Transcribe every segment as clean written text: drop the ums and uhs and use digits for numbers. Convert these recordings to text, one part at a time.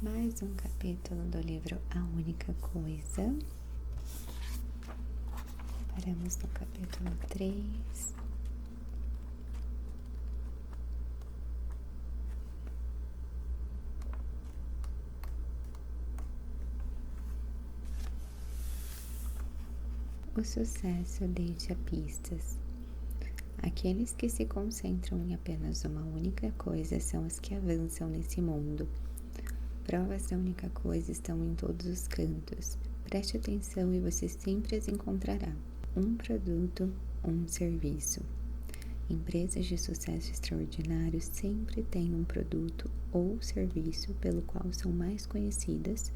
Mais um capítulo do livro A Única Coisa. Paramos no capítulo 3. O sucesso deixa pistas. Aqueles que se concentram em apenas uma única coisa são os que avançam nesse mundo. Provas da única coisa estão em todos os cantos. Preste atenção e você sempre as encontrará. Um produto, um serviço. Empresas de sucesso extraordinário sempre têm um produto ou serviço pelo qual são mais conhecidas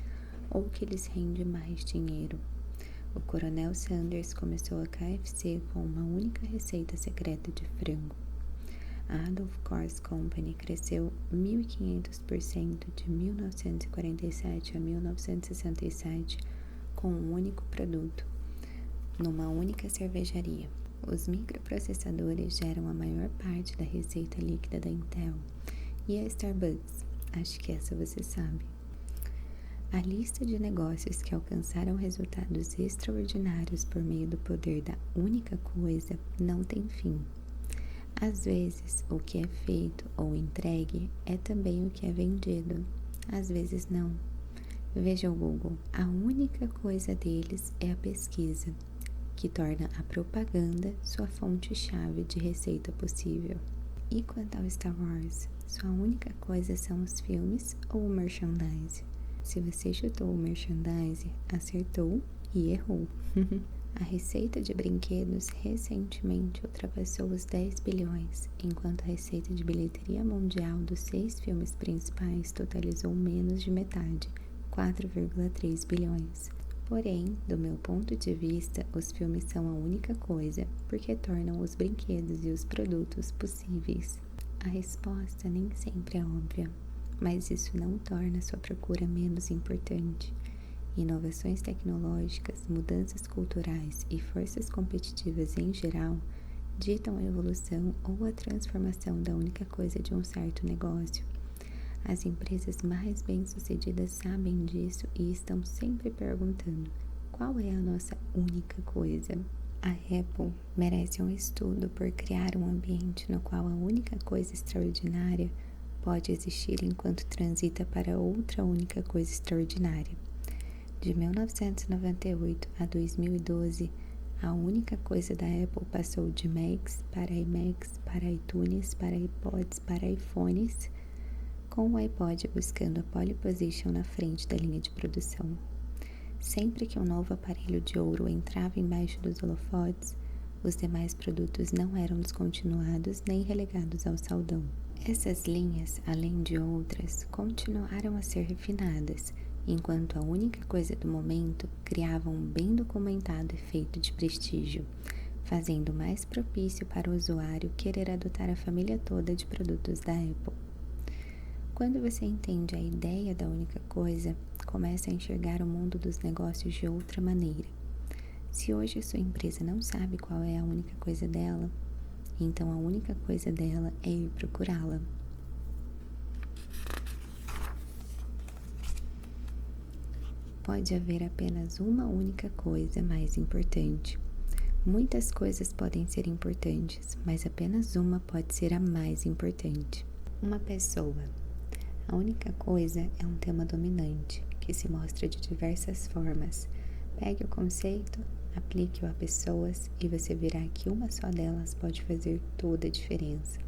ou que lhes rende mais dinheiro. O Coronel Sanders começou a KFC com uma única receita secreta de frango. A Adolph Corps Company cresceu 1.500% de 1947 a 1967 com um único produto, numa única cervejaria. Os microprocessadores geram a maior parte da receita líquida da Intel. E a Starbucks? Acho que essa você sabe. A lista de negócios que alcançaram resultados extraordinários por meio do poder da única coisa não tem fim. Às vezes, o que é feito ou entregue é também o que é vendido. Às vezes, não. Veja o Google. A única coisa deles é a pesquisa, que torna a propaganda sua fonte-chave de receita possível. E quanto ao Star Wars? Sua única coisa são os filmes ou o merchandise? Se você chutou o merchandise, acertou e errou. A receita de brinquedos recentemente ultrapassou os 10 bilhões, enquanto a receita de bilheteria mundial dos 6 filmes principais totalizou menos de metade, 4,3 bilhões. Porém, do meu ponto de vista, os filmes são a única coisa, porque tornam os brinquedos e os produtos possíveis. A resposta nem sempre é óbvia, mas isso não torna sua procura menos importante. Inovações tecnológicas, mudanças culturais e forças competitivas em geral ditam a evolução ou a transformação da única coisa de um certo negócio. As empresas mais bem-sucedidas sabem disso e estão sempre perguntando: qual é a nossa única coisa? A Apple merece um estudo por criar um ambiente no qual a única coisa extraordinária pode existir enquanto transita para outra única coisa extraordinária. De 1998 a 2012, a única coisa da Apple passou de Macs para iMacs, para iTunes, para iPods, para iPhones, com o iPod buscando a pole position na frente da linha de produção. Sempre que um novo aparelho de ouro entrava embaixo dos holofotes, os demais produtos não eram descontinuados nem relegados ao saldão. Essas linhas, além de outras, continuaram a ser refinadas, enquanto a única coisa do momento criava um bem documentado efeito de prestígio, fazendo mais propício para o usuário querer adotar a família toda de produtos da Apple. Quando você entende a ideia da única coisa, começa a enxergar o mundo dos negócios de outra maneira. Se hoje a sua empresa não sabe qual é a única coisa dela, então a única coisa dela é ir procurá-la. Pode haver apenas uma única coisa mais importante. Muitas coisas podem ser importantes, mas apenas uma pode ser a mais importante. Uma pessoa. A única coisa é um tema dominante, que se mostra de diversas formas. Pegue o conceito, aplique-o a pessoas e você verá que uma só delas pode fazer toda a diferença.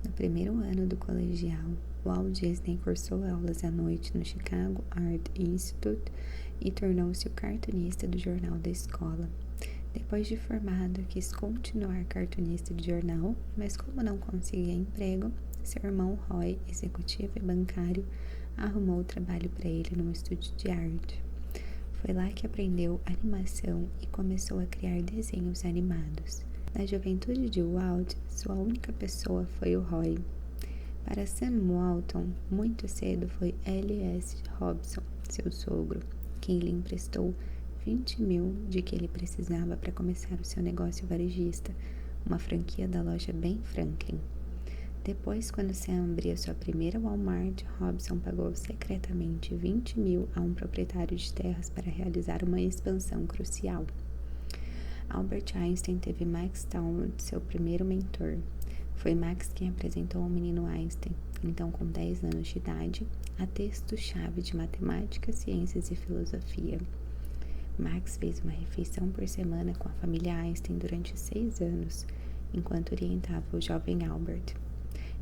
No primeiro ano do colegial, Walt Disney cursou aulas à noite no Chicago Art Institute e tornou-se o cartunista do jornal da escola. Depois de formado, quis continuar cartunista de jornal, mas como não conseguia emprego, seu irmão Roy, executivo e bancário, arrumou trabalho para ele num estúdio de arte. Foi lá que aprendeu animação e começou a criar desenhos animados. Na juventude de Walt, sua única pessoa foi o Roy. Para Sam Walton, muito cedo foi L.S. Robson, seu sogro, quem lhe emprestou 20 mil de que ele precisava para começar o seu negócio varejista, uma franquia da loja Ben Franklin. Depois, quando Sam abriu sua primeira Walmart, Robson pagou secretamente 20 mil a um proprietário de terras para realizar uma expansão crucial. Albert Einstein teve Max Talbot, seu primeiro mentor. Foi Max quem apresentou ao menino Einstein, então com 10 anos de idade, a texto-chave de matemática, ciências e filosofia. Max fez uma refeição por semana com a família Einstein durante 6 anos, enquanto orientava o jovem Albert.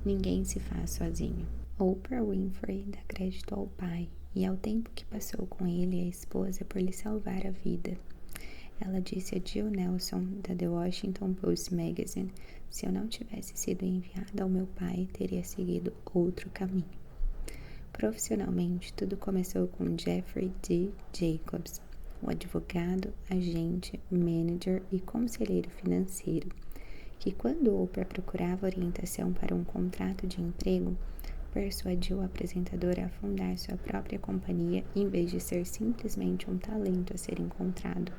Ninguém se faz sozinho. Oprah Winfrey dá crédito ao pai e ao tempo que passou com ele e a esposa por lhe salvar a vida. Ela disse a Jill Nelson, da The Washington Post Magazine: se eu não tivesse sido enviada ao meu pai, teria seguido outro caminho. Profissionalmente, tudo começou com Jeffrey D. Jacobs, o advogado, agente, manager e conselheiro financeiro, que quando Oprah procurava orientação para um contrato de emprego, persuadiu o apresentador a fundar sua própria companhia em vez de ser simplesmente um talento a ser encontrado.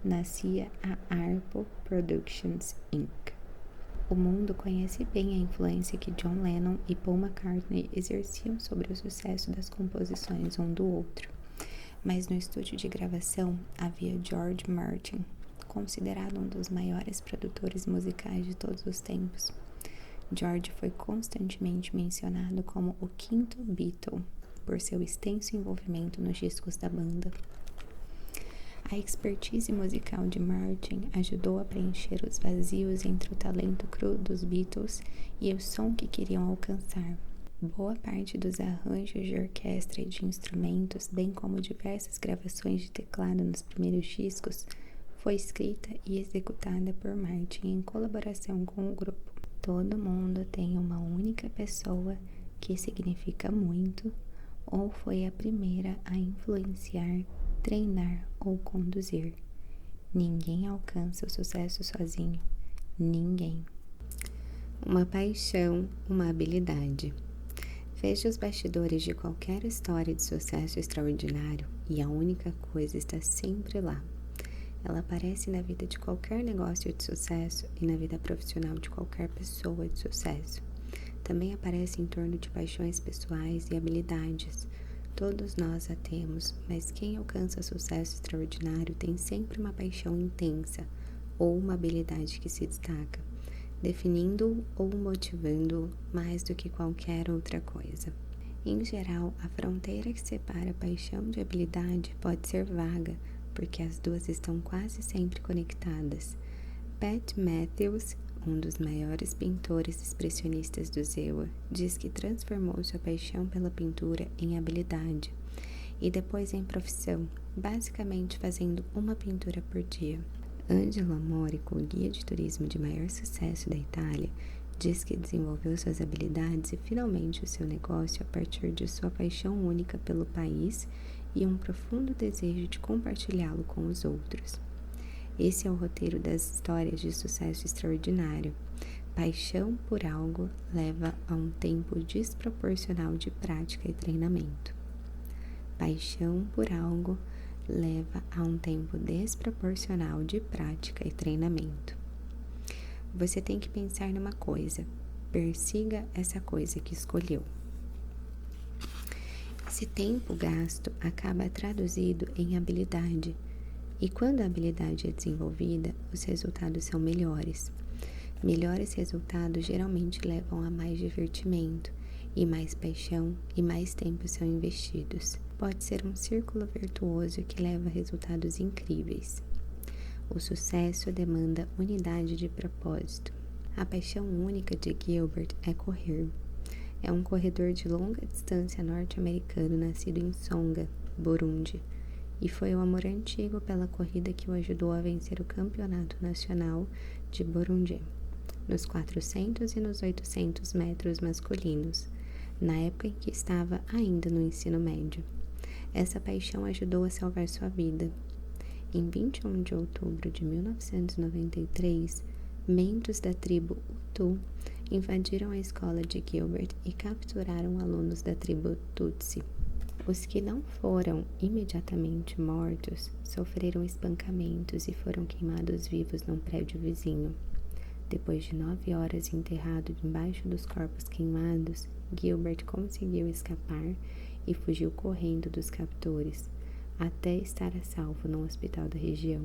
Nascia a Arpo Productions, Inc. O mundo conhece bem a influência que John Lennon e Paul McCartney exerciam sobre o sucesso das composições um do outro. Mas no estúdio de gravação havia George Martin, considerado um dos maiores produtores musicais de todos os tempos. George foi constantemente mencionado como o quinto Beatle, por seu extenso envolvimento nos discos da banda. A expertise musical de Martin ajudou a preencher os vazios entre o talento cru dos Beatles e o som que queriam alcançar. Boa parte dos arranjos de orquestra e de instrumentos, bem como diversas gravações de teclado nos primeiros discos, foi escrita e executada por Martin em colaboração com o grupo. Todo mundo tem uma única pessoa que significa muito ou foi a primeira a influenciar, treinar ou conduzir. Ninguém alcança o sucesso sozinho. Ninguém. Uma paixão, uma habilidade. Veja os bastidores de qualquer história de sucesso extraordinário e a única coisa está sempre lá. Ela aparece na vida de qualquer negócio de sucesso e na vida profissional de qualquer pessoa de sucesso. Também aparece em torno de paixões pessoais e habilidades. Todos nós a temos, mas quem alcança sucesso extraordinário tem sempre uma paixão intensa ou uma habilidade que se destaca, definindo-o ou motivando-o mais do que qualquer outra coisa. Em geral, a fronteira que separa paixão de habilidade pode ser vaga, porque as duas estão quase sempre conectadas. Pat Matthews, um dos maiores pintores expressionistas do Zewa, diz que transformou sua paixão pela pintura em habilidade e depois em profissão, basicamente fazendo uma pintura por dia. Angelo Morico, o guia de turismo de maior sucesso da Itália, diz que desenvolveu suas habilidades e finalmente o seu negócio a partir de sua paixão única pelo país e um profundo desejo de compartilhá-lo com os outros. Esse é o roteiro das histórias de sucesso extraordinário. Paixão por algo leva a um tempo desproporcional de prática e treinamento. Paixão por algo leva a um tempo desproporcional de prática e treinamento. Você tem que pensar numa coisa. Persiga essa coisa que escolheu. Esse tempo gasto acaba traduzido em habilidade. E quando a habilidade é desenvolvida, os resultados são melhores. Melhores resultados geralmente levam a mais divertimento, e mais paixão e mais tempo são investidos. Pode ser um círculo virtuoso que leva a resultados incríveis. O sucesso demanda unidade de propósito. A paixão única de Gilbert é correr. É um corredor de longa distância norte-americano nascido em Songa, Burundi, e foi o amor antigo pela corrida que o ajudou a vencer o campeonato nacional de Burundi, nos 400 e nos 800 metros masculinos, na época em que estava ainda no ensino médio. Essa paixão ajudou a salvar sua vida. Em 21 de outubro de 1993, membros da tribo Hutu invadiram a escola de Gilbert e capturaram alunos da tribo Tutsi. Os que não foram imediatamente mortos sofreram espancamentos e foram queimados vivos num prédio vizinho. Depois de 9 horas enterrado debaixo dos corpos queimados, Gilbert conseguiu escapar e fugiu correndo dos captores, até estar a salvo num hospital da região.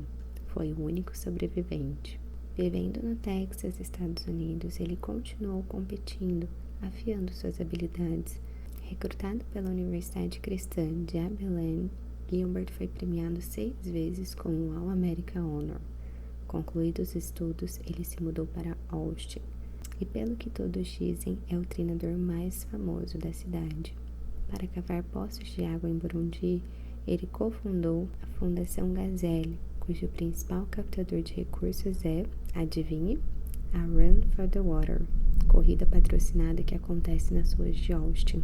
Foi o único sobrevivente. Vivendo no Texas, Estados Unidos, ele continuou competindo, afiando suas habilidades. Recrutado pela Universidade Cristã de Abilene, Gilbert foi premiado 6 vezes com o All-America Honor. Concluídos os estudos, ele se mudou para Austin, e pelo que todos dizem, é o treinador mais famoso da cidade. Para cavar poços de água em Burundi, ele cofundou a Fundação Gazelle, cujo principal captador de recursos é, adivinhe, a Run for the Water, corrida patrocinada que acontece nas ruas de Austin.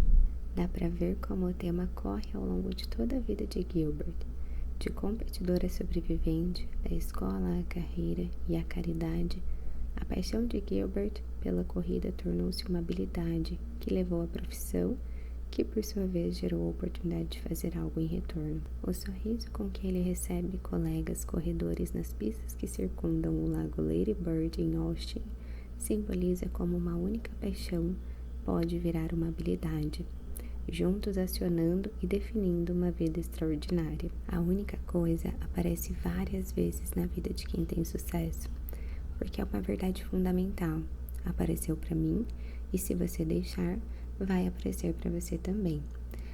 Dá para ver como o tema corre ao longo de toda a vida de Gilbert, de competidor a sobrevivente, da escola à carreira e à caridade. A paixão de Gilbert pela corrida tornou-se uma habilidade que levou à profissão, que por sua vez gerou a oportunidade de fazer algo em retorno. O sorriso com que ele recebe colegas corredores nas pistas que circundam o lago Lady Bird em Austin simboliza como uma única paixão pode virar uma habilidade, juntos acionando e definindo uma vida extraordinária. A única coisa aparece várias vezes na vida de quem tem sucesso, porque é uma verdade fundamental. Apareceu para mim e se você deixar, vai aparecer para você também.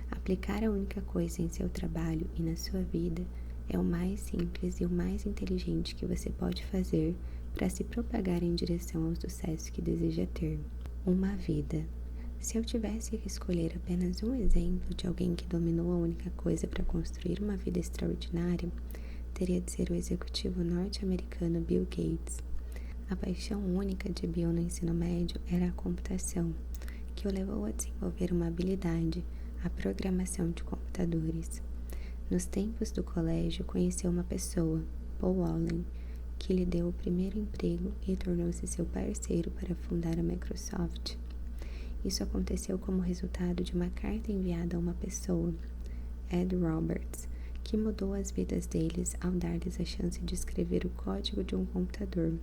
Aplicar a única coisa em seu trabalho e na sua vida é o mais simples e o mais inteligente que você pode fazer para se propagar em direção ao sucesso que deseja ter. Uma vida. Se eu tivesse que escolher apenas um exemplo de alguém que dominou a única coisa para construir uma vida extraordinária, teria de ser o executivo norte-americano Bill Gates. A paixão única de Bill no ensino médio era a computação, que o levou a desenvolver uma habilidade, a programação de computadores. Nos tempos do colégio, conheceu uma pessoa, Paul Allen, que lhe deu o primeiro emprego e tornou-se seu parceiro para fundar a Microsoft. Isso aconteceu como resultado de uma carta enviada a uma pessoa, Ed Roberts, que mudou as vidas deles ao dar-lhes a chance de escrever o código de um computador,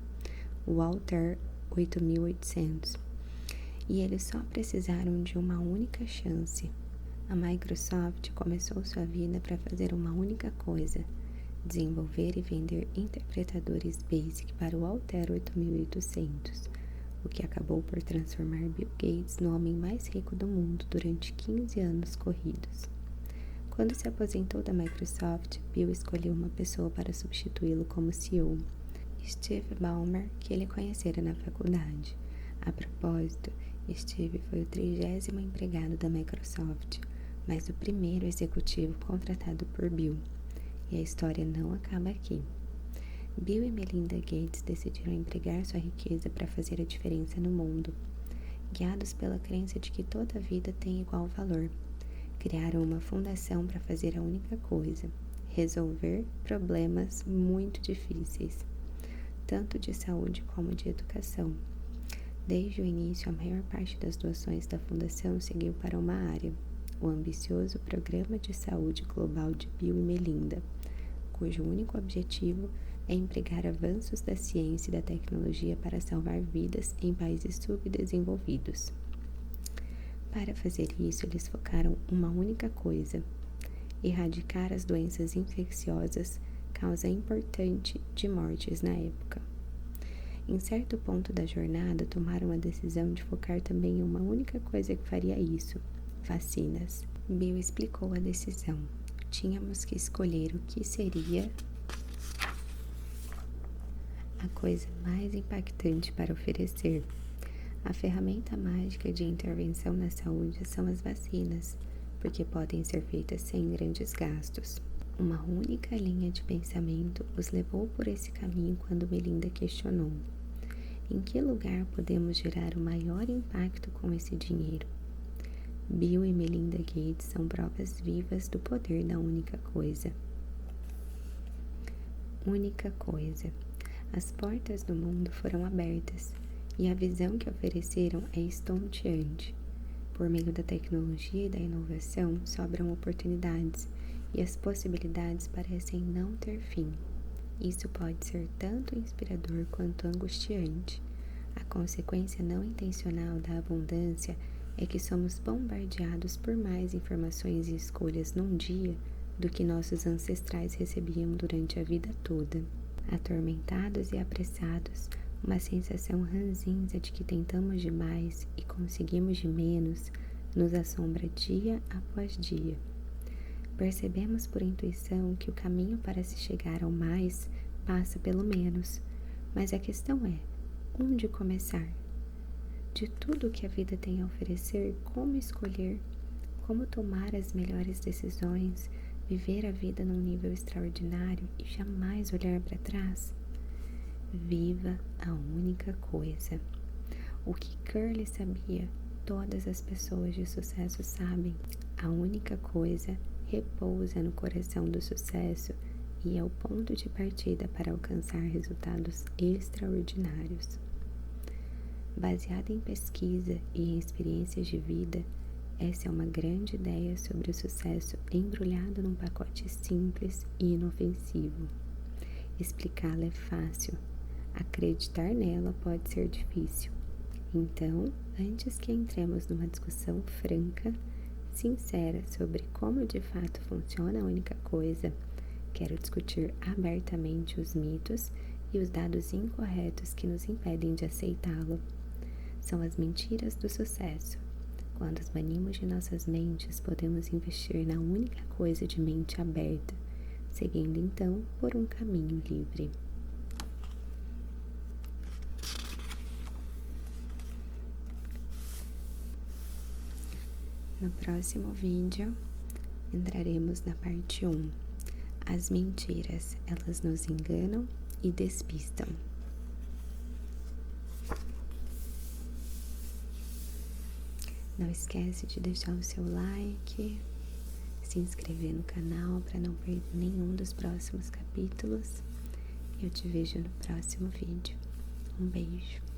o Altair 8800. E eles só precisaram de uma única chance. A Microsoft começou sua vida para fazer uma única coisa: desenvolver e vender interpretadores BASIC para o Altair 8800, o que acabou por transformar Bill Gates no homem mais rico do mundo durante 15 anos corridos. Quando se aposentou da Microsoft, Bill escolheu uma pessoa para substituí-lo como CEO, Steve Ballmer, que ele conhecera na faculdade. A propósito, Steve foi o 30º empregado da Microsoft, mas o primeiro executivo contratado por Bill. E a história não acaba aqui. Bill e Melinda Gates decidiram empregar sua riqueza para fazer a diferença no mundo. Guiados pela crença de que toda vida tem igual valor, criaram uma fundação para fazer a única coisa: resolver problemas muito difíceis, tanto de saúde como de educação. Desde o início, a maior parte das doações da fundação seguiu para uma área, o ambicioso Programa de Saúde Global de Bill e Melinda, cujo único objetivo é empregar avanços da ciência e da tecnologia para salvar vidas em países subdesenvolvidos. Para fazer isso, eles focaram uma única coisa: erradicar as doenças infecciosas, causa importante de mortes na época. Em certo ponto da jornada, tomaram a decisão de focar também em uma única coisa que faria isso: vacinas. Bill explicou a decisão. Tínhamos que escolher o que seria a coisa mais impactante para oferecer. A ferramenta mágica de intervenção na saúde são as vacinas, porque podem ser feitas sem grandes gastos. Uma única linha de pensamento os levou por esse caminho quando Melinda questionou: em que lugar podemos gerar o maior impacto com esse dinheiro? Bill e Melinda Gates são provas vivas do poder da única coisa. Única coisa. As portas do mundo foram abertas e a visão que ofereceram é estonteante. Por meio da tecnologia e da inovação, sobram oportunidades e as possibilidades parecem não ter fim. Isso pode ser tanto inspirador quanto angustiante. A consequência não intencional da abundância é que somos bombardeados por mais informações e escolhas num dia do que nossos ancestrais recebiam durante a vida toda. Atormentados e apressados, uma sensação ranzinza de que tentamos demais e conseguimos de menos nos assombra dia após dia. Percebemos por intuição que o caminho para se chegar ao mais passa pelo menos, mas a questão é: onde começar? De tudo que a vida tem a oferecer, como escolher, como tomar as melhores decisões, viver a vida num nível extraordinário e jamais olhar para trás? Viva a única coisa. O que Curly sabia, todas as pessoas de sucesso sabem. A única coisa repousa no coração do sucesso e é o ponto de partida para alcançar resultados extraordinários. Baseada em pesquisa e em experiências de vida, essa é uma grande ideia sobre o sucesso embrulhado num pacote simples e inofensivo. Explicá-la é fácil, acreditar nela pode ser difícil. Então, antes que entremos numa discussão franca, sincera sobre como de fato funciona a única coisa, quero discutir abertamente os mitos e os dados incorretos que nos impedem de aceitá-lo. São as mentiras do sucesso. Quando os banimos de nossas mentes, podemos investir na única coisa de mente aberta, seguindo então por um caminho livre. No próximo vídeo, entraremos na parte 1. As mentiras, elas nos enganam e despistam. Não esquece de deixar o seu like, se inscrever no canal para não perder nenhum dos próximos capítulos. Eu te vejo no próximo vídeo. Um beijo.